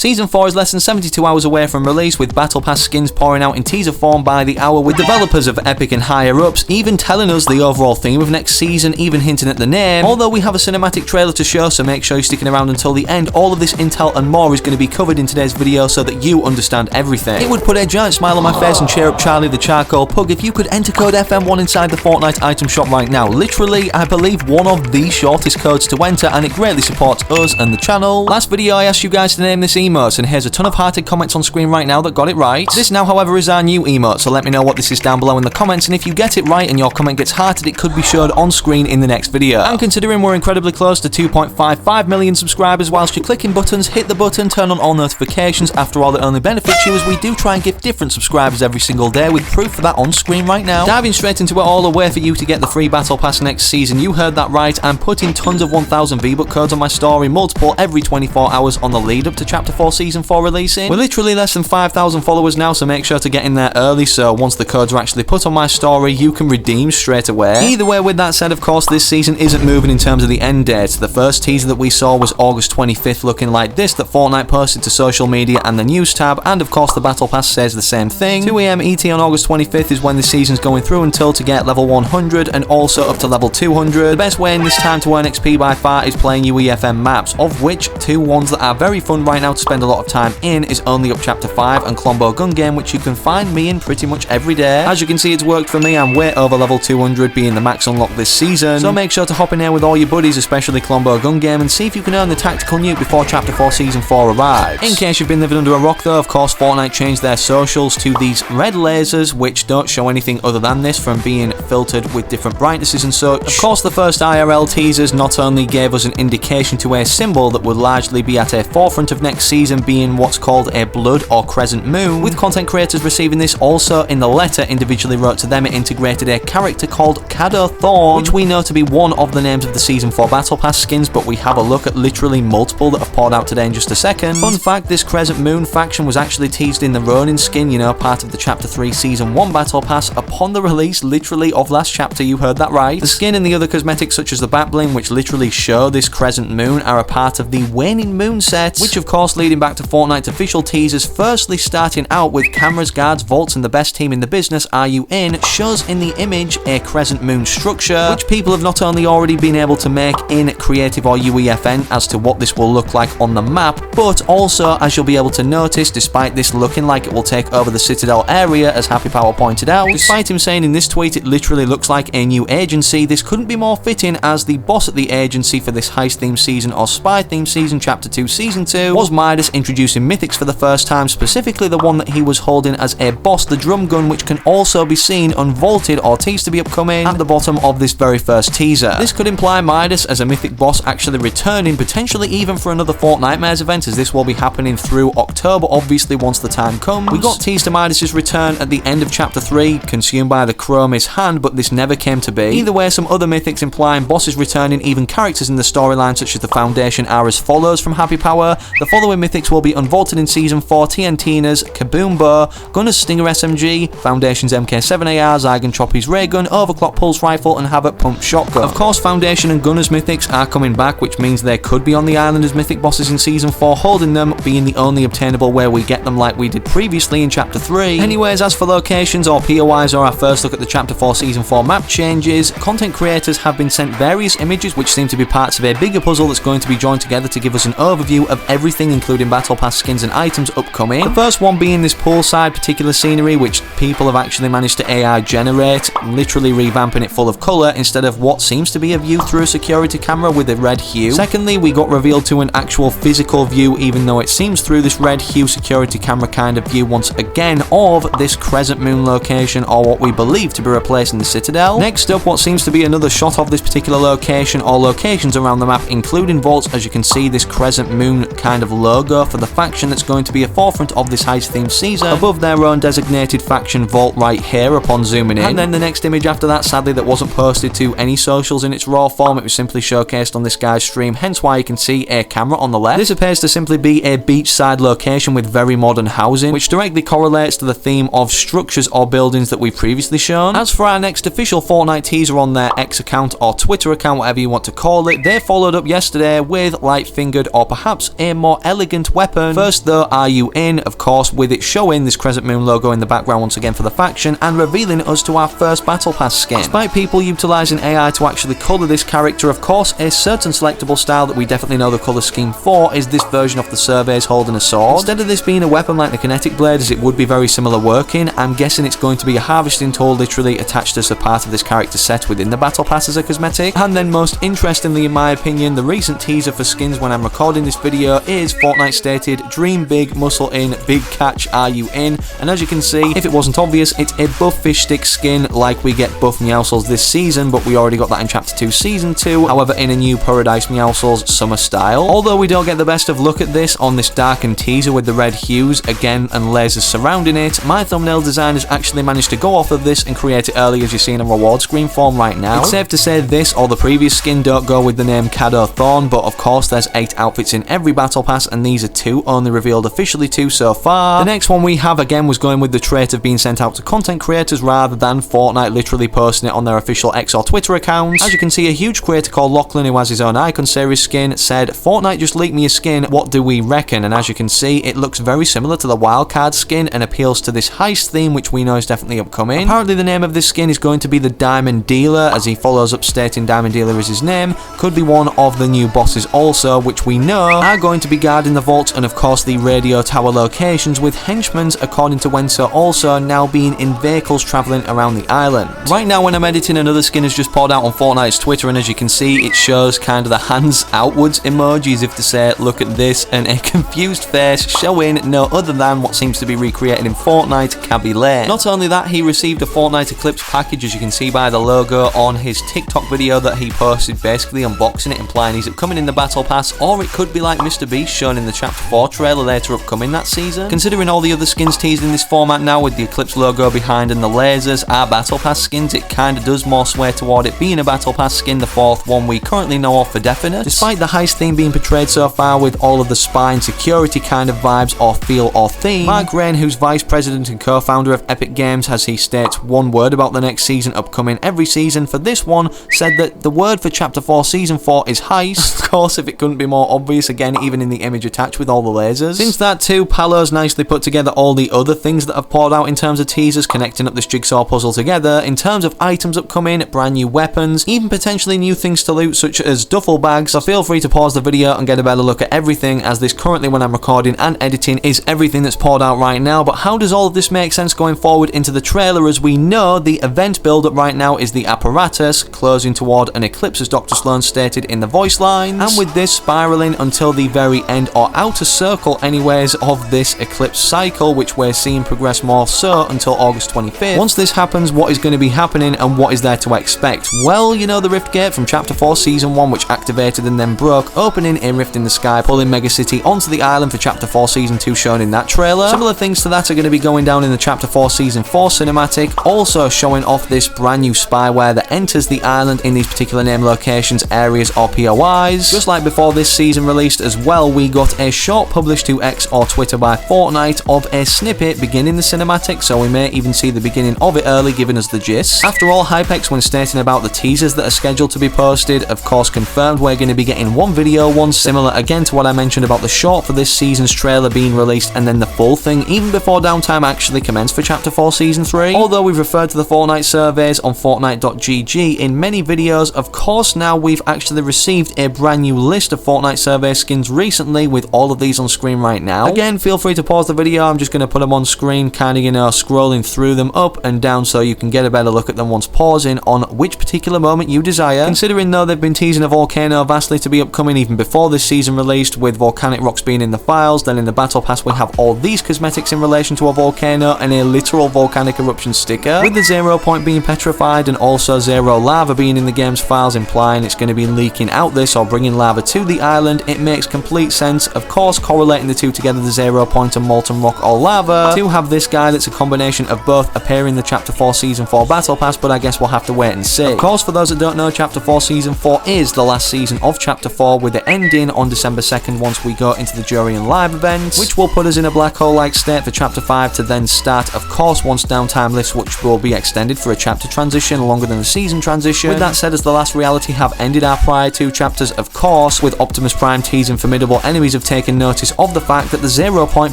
Season 4 is less than 72 hours away from release, with Battle Pass skins pouring out in teaser form by the hour, with developers of Epic and higher-ups even telling us the overall theme of next season, even hinting at the name. Although we have a cinematic trailer to show, so make sure you're sticking around until the end. All of this intel and more is going to be covered in today's video so that you understand everything. It would put a giant smile on my face and cheer up Charlie the Charcoal Pug if you could enter code FM1 inside the Fortnite item shop right now. Literally, I believe one of the shortest codes to enter, and it greatly supports us and the channel. Last video I asked you guys to name this emote, and here's a ton of hearted comments on screen right now that got it right. This now, however, is our new emote, so let me know what this is down below in the comments, and if you get it right and your comment gets hearted, it could be showed on screen in the next video. And considering we're incredibly close to 2.55 million subscribers, whilst you're clicking buttons, hit the button, turn on all notifications. After all, it only benefits you, as we do try and give different subscribers every single day, with proof for that on screen right now. Diving straight into it all, a way for you to get the free Battle Pass next season. You heard that right, I'm putting tons of 1000 V-Buck codes on my story, multiple every 24 hours on the lead up to Chapter 4 Season 4 releasing. We're literally less than 5,000 followers now, so make sure to get in there early, so once the codes are actually put on my story, you can redeem straight away. Either way, with that said, of course, this season isn't moving in terms of the end date. The first teaser that we saw was August 25th, looking like this, that Fortnite posted to social media and the news tab, and of course the Battle Pass says the same thing. 2 AM ET on August 25th is when the season's going through until to get level 100 and also up to level 200. The best way in this time to earn XP by far is playing UEFM maps, of which two ones that are very fun right now to spend a lot of time in is ONLYUP Chapter 5 and KLOMBO gun game, which you can find me in pretty much every day. As you can see, it's worked for me. I'm way over level 200, being the max unlock this season, so make sure to hop in here with all your buddies, especially KLOMBO gun game, and see if you can earn the tactical nuke before Chapter 4 Season 4 arrives. In case you've been living under a rock though, of course Fortnite changed their socials to these red lasers, which don't show anything other than this, from being filtered with different brightnesses and such. Of course, the first IRL teasers not only gave us an indication to a symbol that would largely be at a forefront of next season, being what's called a blood or crescent moon, with content creators receiving this. Also in the letter individually wrote to them, it integrated a character called Caddo Thorn, which we know to be one of the names of the Season 4 Battle Pass skins, but we have a look at literally multiple that have poured out today in just a second. Fun fact, this crescent moon faction was actually teased in the RONIN skin, you know, part of the Chapter 3 Season 1 Battle Pass, upon the release literally of last chapter. You heard that right. The skin and the other cosmetics such as the back bling, which literally show this crescent moon, are a part of the waning moon set, which of course leading back to Fortnite's official teasers, firstly starting out with cameras, guards, vaults, and the best team in the business, Are You In, shows in the image a crescent moon structure, which people have not only already been able to make in Creative or UEFN as to what this will look like on the map, but also, as you'll be able to notice, despite this looking like it will take over the Citadel area, as Happy Power pointed out, despite him saying in this tweet it literally looks like a new agency, this couldn't be more fitting, as the boss at the agency for this heist themed season or spy themed season, Chapter 2 Season 2, was MIDAS, introducing mythics for the first time, specifically the one that he was holding as a boss, the drum gun, which can also be seen unvaulted or teased to be upcoming at the bottom of this very first teaser. This could imply MIDAS as a mythic boss actually returning, potentially even for another Fortnitemares event, as this will be happening through October, obviously, once the time comes. We got teased to MIDAS' return at the end of Chapter 3, consumed by the Chromie's hand, but this never came to be. Either way, some other mythics implying bosses returning, even characters in the storyline such as the Foundation, are as follows from Happy Power. The following mythics will be unvaulted in Season 4: TNTina's KABOOMBO, Gunner's Stinger SMG, Foundation's MK7AR, Zygon Choppy's Ray Gun, Overclock Pulse Rifle, and Havoc Pump Shotgun. Of course, Foundation and Gunner's mythics are coming back, which means they could be on the island as mythic bosses in Season 4, holding them being the only obtainable way we get them, like we did previously in Chapter 3. Anyways, as for locations or POIs, or our first look at the Chapter 4 Season 4 map changes, content creators have been sent various images which seem to be parts of a bigger puzzle that's going to be joined together to give us an overview of everything, including Battle Pass skins and items upcoming. The first one being this poolside particular scenery, which people have actually managed to AI generate, literally revamping it full of colour instead of what seems to be a view through a security camera with a red hue. Secondly, we got revealed to an actual physical view, even though it seems through this red hue security camera kind of view once again, of this crescent moon location, or what we believe to be replacing the Citadel. Next up, what seems to be another shot of this particular location or locations around the map, including vaults. As you can see, this crescent moon kind of logo for the faction that's going to be a forefront of this heist themed season, above their own designated faction vault right here upon zooming in. And then the next image after that, sadly, that wasn't posted to any socials in its raw form, it was simply showcased on this guy's stream, hence why you can see a camera on the left. This appears to simply be a beachside location with very modern housing, which directly correlates to the theme of structures or buildings that we've previously shown. As for our next official Fortnite teaser on their X account or Twitter account, whatever you want to call it, they followed up yesterday with light-fingered or perhaps a more elegant elegant weapon. First though, RONIN, of course, with it showing this Crescent Moon logo in the background once again for the faction, and revealing us to our first Battle Pass skin. Despite people utilising AI to actually colour this character, of course, a certain selectable style that we definitely know the colour scheme for is this version of the surveys holding a sword. Instead of this being a weapon like the kinetic blade, as it would be very similar working, I'm guessing it's going to be a harvesting tool literally attached as a part of this character set within the Battle Pass as a cosmetic. And then most interestingly in my opinion, the recent teaser for skins when I'm recording this video is Fortnite stated, dream big, muscle in, big catch, RONIN, and as you can see, if it wasn't obvious, it's a buff fish stick skin like we get buff Meowscles this season, but we already got that in Chapter 2 Season 2, however in a new Paradise Meowscles summer style. Although we don't get the best of look at this on this darkened teaser with the red hues again and lasers surrounding it, my thumbnail designers actually managed to go off of this and create it early as you see in a reward screen form right now. It's safe to say this or the previous skin don't go with the name Caddo Thorn, but of course there's 8 outfits in every Battle Pass and these are 2, only revealed officially 2 so far. The next one we have again was going with the trait of being sent out to content creators rather than Fortnite literally posting it on their official X or Twitter accounts. As you can see, a huge creator called Lachlan, who has his own Icon series skin, said, Fortnite just leaked me a skin, what do we reckon? And as you can see, it looks very similar to the Wildcard skin and appeals to this heist theme, which we know is definitely upcoming. Apparently the name of this skin is going to be the Diamond Dealer, as he follows up stating Diamond Dealer is his name. Could be one of the new bosses also, which we know are going to be guarding the vaults and of course the radio tower locations, with henchmen according to Wenso also now being in vehicles travelling around the island. Right now when I'm editing, another skin has just poured out on Fortnite's Twitter, and as you can see it shows kind of the hands outwards emoji as if to say look at this, and a confused face showing no other than what seems to be recreated in Fortnite, Cabby Lane. Not only that, he received a Fortnite Eclipse package, as you can see by the logo on his TikTok video that he posted, basically unboxing it, implying he's upcoming in the Battle Pass, or it could be like Mr. Beast shown in the Chapter 4 trailer later upcoming that season. Considering all the other skins teased in this format now with the Eclipse logo behind and the lasers are Battle Pass skins, it kinda does more sway toward it being a Battle Pass skin, the 4th one we currently know of for definite. Despite the heist theme being portrayed so far with all of the spy and security kind of vibes or feel or theme, Mark Rain, who's vice president and co-founder of Epic Games, as he states one word about the next season upcoming every season, for this one said that the word for Chapter 4 Season 4 is heist. Of course, if it couldn't be more obvious, again even in the image attached with all the lasers. Since that too, Palo's nicely put together all the other things that have poured out in terms of teasers, connecting up this jigsaw puzzle together in terms of items upcoming, brand new weapons, even potentially new things to loot such as duffel bags, so feel free to pause the video and get a better look at everything, as this currently when I'm recording and editing is everything that's poured out right now. But how does all of this make sense going forward into the trailer, as we know the event build up right now is the apparatus closing toward an eclipse, as Dr. Sloan stated in the voice lines, and with this spiraling until the very end or outer circle anyways of this eclipse cycle, which we're seeing progress more so until August 25th. Once this happens, what is going to be happening and what is there to expect? Well, you know the Rift Gate from Chapter 4 Season 1, which activated and then broke, opening a rift in the sky, pulling Mega City onto the island for Chapter 4 Season 2 shown in that trailer. Similar things to that are going to be going down in the Chapter 4 Season 4 cinematic, also showing off this brand new spyware that enters the island in these particular name locations, areas or POIs. Just like before this season released as well, we got a short published to X or Twitter by Fortnite of a snippet beginning the cinematic, so we may even see the beginning of it early, giving us the gist. After all, Hypex, when stating about the teasers that are scheduled to be posted, of course confirmed we're going to be getting one video, one similar again to what I mentioned about the short for this season's trailer being released, and then the full thing even before downtime actually commenced for Chapter 4 Season 3. Although we've referred to the Fortnite surveys on Fortnite.gg in many videos, of course now we've actually received a brand new list of Fortnite survey skins recently, with all of these on screen right now. Again, feel free to pause the video, I'm just going to put them on screen, kind of, you know, scrolling through them up and down so you can get a better look at them once pausing on which particular moment you desire. Considering though they've been teasing a volcano vastly to be upcoming even before this season released, with volcanic rocks being in the files, then in the Battle Pass we have all these cosmetics in relation to a volcano and a literal volcanic eruption sticker, with the 0 point being petrified and also zero lava being in the game's files, implying it's going to be leaking out this or bringing lava to the island. It makes complete sense, of course, correlating the two together, the 0 point and molten rock or lava, to have this guy that's a combination of both appear in the Chapter 4 Season 4 Battle Pass, but I guess we'll have to wait and see. Of course, for those that don't know, Chapter 4 Season 4 is the last season of Chapter 4, with it ending on December 2nd once we go into the Jurian Live event, which will put us in a black hole-like state for Chapter 5 to then start, of course, once downtime lifts, which will be extended for a chapter transition longer than the season transition. With that said, as the last reality have ended our prior two chapters, of course, with Optimus Prime teasing formidable enemies have taken notice of the fact that the 0 point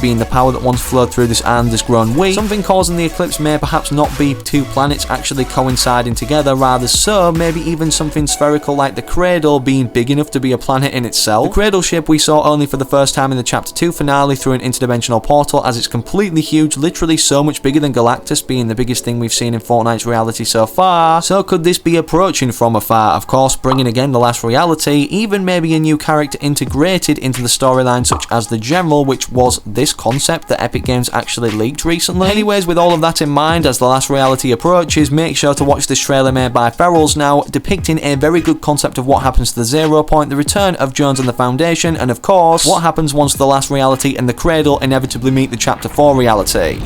being the power that once flowed through this and has grown weak, something causing the eclipse may perhaps not be two planets actually coinciding together, rather so maybe even something spherical like the cradle being big enough to be a planet in itself. The cradle ship we saw only for the first time in the chapter 2 finale through an interdimensional portal, as it's completely huge, literally so much bigger than Galactus, being the biggest thing we've seen in Fortnite's reality so far. So could this be approaching from afar? Of course, bringing again the last reality, even maybe a new character integrated into the storyline such as the General, which was this concept that Epic Games actually leaked recently. Anyways, with all of that in mind, as the last reality approaches, make sure to watch this trailer made by Ferals now, depicting a very good concept of what happens to the 0 point, the return of Jones and the Foundation, and of course, what happens once the last reality and the cradle inevitably meet the chapter 4 reality.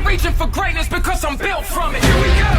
Reaching for greatness because I'm built from it. Here we go.